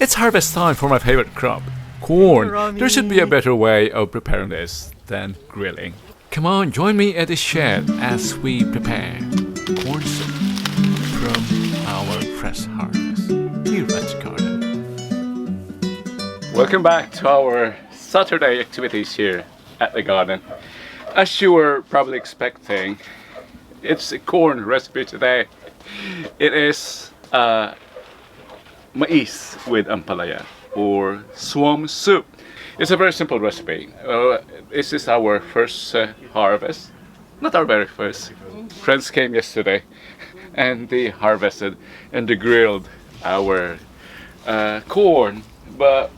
It's harvest time for my favorite crop, corn. There should be a better way of preparing this than grilling. Come on, join me at the shed as we prepare corn soup from our fresh harvest here at the garden. Welcome back to our Saturday activities here at the garden. As you were probably expecting, it's a corn recipe today. It is mais with ampalaya or SUAM soup. It's a very simple recipe. This is our first harvest. Not our very first. Friends came yesterday and they harvested and they grilled our corn. But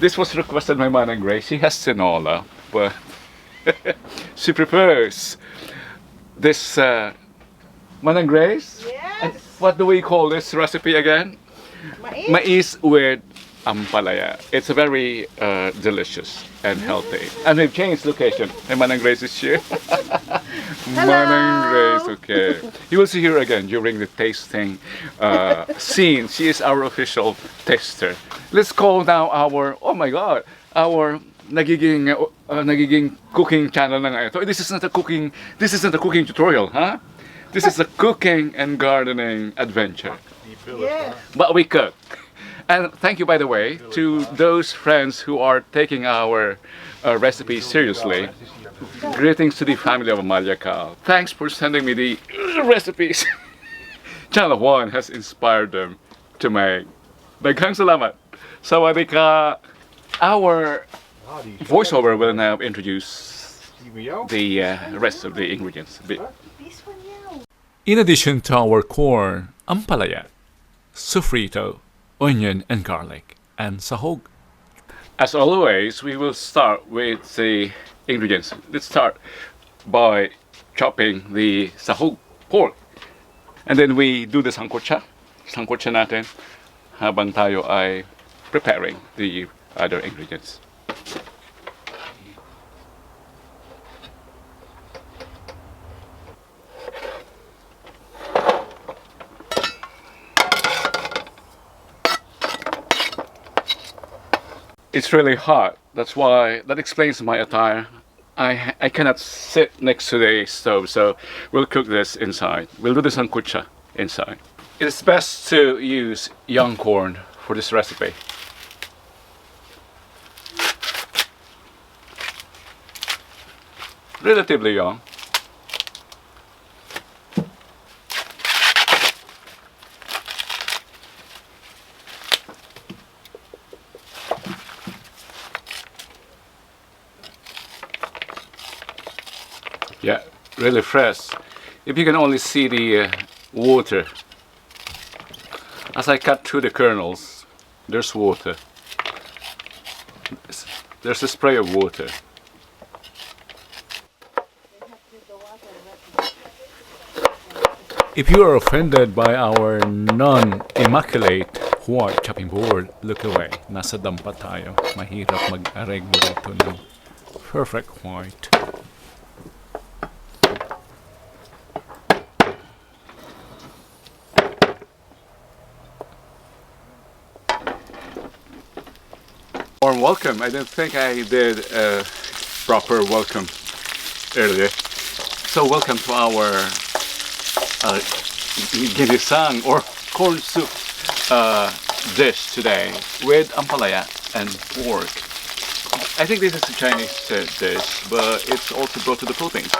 this was requested by Manang Grace. She has tinola, but she prefers this Manang Grace. Yes. And what do we call this recipe again? Mais. Mais with ampalaya. It's very delicious and healthy. And we've changed location. And Manang Grace is here. Manang Grace, okay. You will see her again during the tasting scene. She is our official taster. Let's call now our, oh my god, our nagiging cooking channel na nga ito. This isn't a cooking tutorial, huh? This is a cooking and gardening adventure. Yes. But we cook. And thank you, by the way, to those friends who are taking our recipe seriously. Greetings to the family of Ampalaya. Thanks for sending me the recipes. Channel Juan has inspired them to make. Daghang salamat. Sawadee. Our voiceover will now introduce the rest of the ingredients. This one, yeah. In addition to our corn, ampalaya, sofrito, onion and garlic, and sahog. As always, we will start with the ingredients. Let's start by chopping the sahog pork. And then we do the sangkotsa. Sangkotsa natin habang tayo ay preparing the other ingredients. It's really hot. That explains my attire. I cannot sit next to the stove, so we'll cook this inside. We'll do the sangkotsa inside. It's best to use young corn for this recipe. Relatively young. Yeah, really fresh. If you can only see the water. As I cut through the kernels, there's water. There's a spray of water. If you are offended by our non-immaculate white chopping board, look away. Nasa dampa tayo. Mahirap mag-areglo dito ng perfect white. Warm welcome. I don't think I did a proper welcome earlier. So welcome to our ginisang or corn soup dish today with ampalaya and pork. I think this is a Chinese dish, but it's also brought to the Philippines.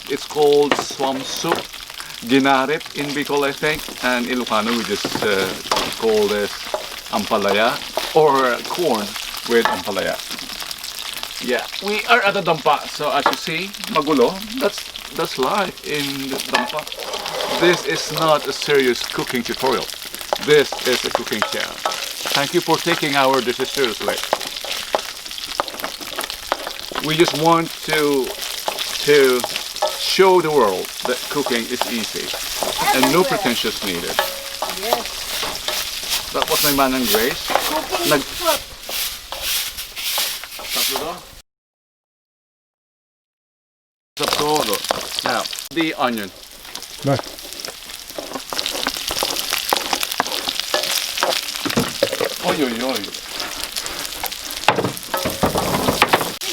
It's called SUAM soup. Ginarit in Bicol, I think, and Ilocano we just call this ampalaya or corn with ampalaya. Yeah, we are at the dampa, so as you see, magulo. That's life in the dampa. This is not a serious cooking tutorial. This is a cooking channel. Thank you for taking our dishes seriously. We just want to show the world that cooking is easy and no pretentious needed. Yes. That was my Manang Grace. Cooking is food. Now, the onion. Oy, oy, oy.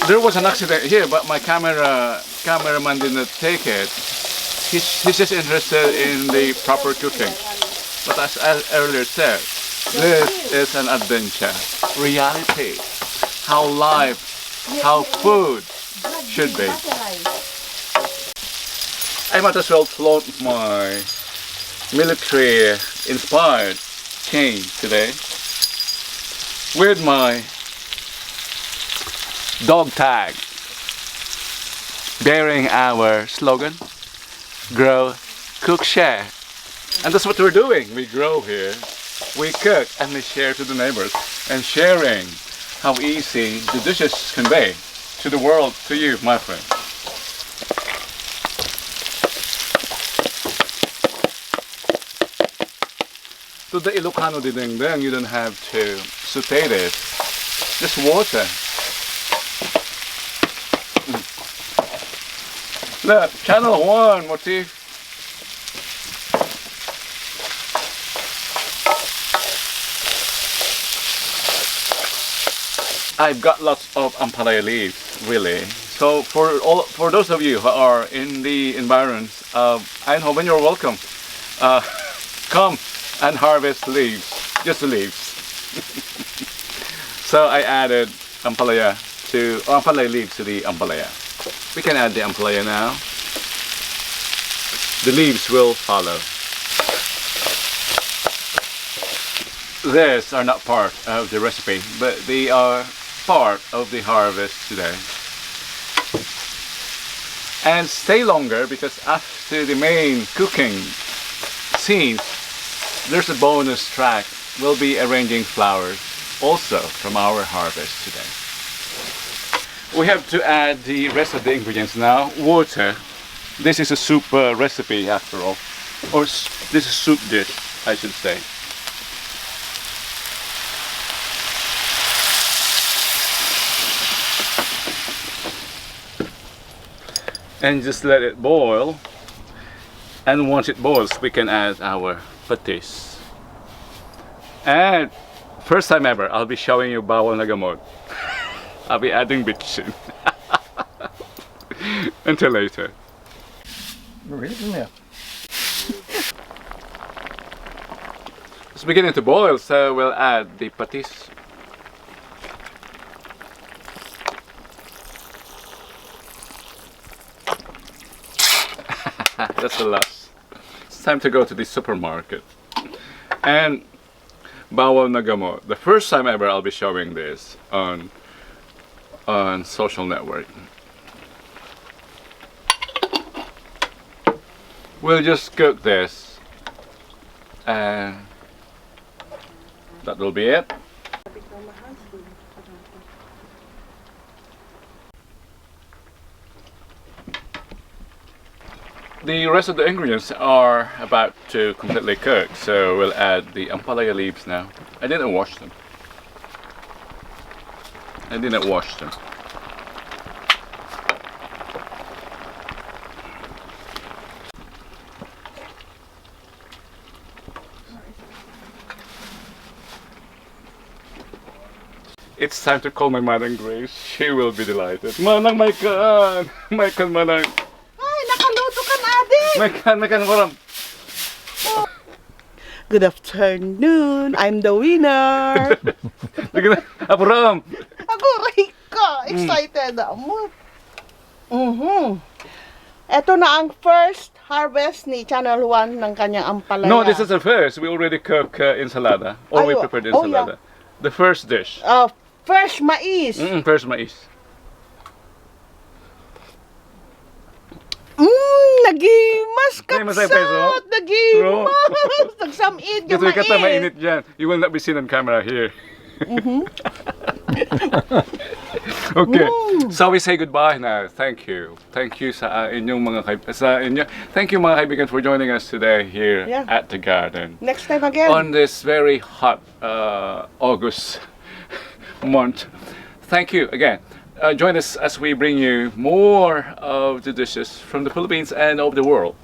There was an accident here, but my cameraman didn't take it. He's just interested in the proper cooking. But as I earlier said, this is an adventure, reality, how life, how food should be. I might as well flaunt my military-inspired chain today with my dog tag bearing our slogan, grow, cook, share. And that's what we're doing. We grow here, we cook, and we share to the neighbors. And sharing how easy the dishes can be to the world, to you, my friend. To the Ilocano didengdeng, you don't have to saute this. Just water. Look, Channel Juan motif. I've got lots of Ampalaya leaves, really. So for those of you who are in the environs of Eindhoven, you're welcome. Come and harvest leaves, just the leaves. So I added Ampalaya leaves to the Ampalaya. We can add the Ampalaya now. The leaves will follow. These are not part of the recipe, but they are part of the harvest today. And stay longer, because after the main cooking scenes, there's a bonus track. We'll be arranging flowers also from our harvest today. We have to add the rest of the ingredients now. Water. This is a soup recipe after all. Or this is a soup dish, I should say. And just let it boil. And once it boils, we can add our patis. And first time ever, I'll be showing you bawal na gamot. I'll be adding bitchin. Until later. It's beginning to boil, so we'll add the patis. That's the last. It's time to go to the supermarket. And bawal na gamot. The first time ever I'll be showing this on social network. We'll just cook this, and that will be it. The rest of the ingredients are about to completely cook, so we'll add the Ampalaya leaves now. I didn't wash them. It's time to call my Manang Grace. She will be delighted. Manang, Maikan! Maikan, Manang! Ay, nakaluto ka na, Ade! Maikan, waram! Good afternoon. I'm the winner. Apuram! Aguray ka. Excited mo. Ito na ang first harvest ni Channel 1 ng kanyang Ampalaya. No, this is the first. We already cook ensalada. Or we prepared ensalada. Yeah. The first dish. Fresh mais. Fresh mais. Nagimas kapsat. Nagimas. Nagsamid yung mais. Kasi mainit dyan. You will not be seen on camera here. Okay. So we say goodbye now. Thank you. Thank you sa inyong thank you mga kaibigan for joining us today here at the garden. Next time again. On this very hot August month. Thank you again. Join us as we bring you more of the dishes from the Philippines and of the world,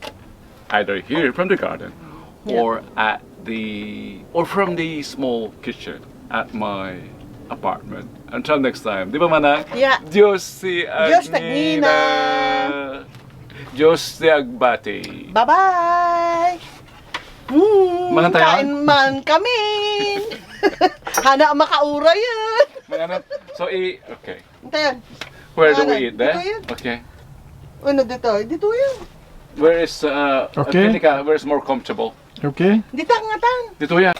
either here from the garden or from the small kitchen at my apartment. Until next time. Di ba, Manang? Yeah. Diyos si Diyos Agnina. Diyos si Agbati. Bye-bye! Mga tayo? Kain man kami! Hana makaura yun! Mga so, okay. Tayan. Where do Ano? we eat there? Dito yun. Okay. Ano dito? Dito yun. Where is, Okay. pili ka, where is more comfortable? Okay. Dito nga tan. Dito yan.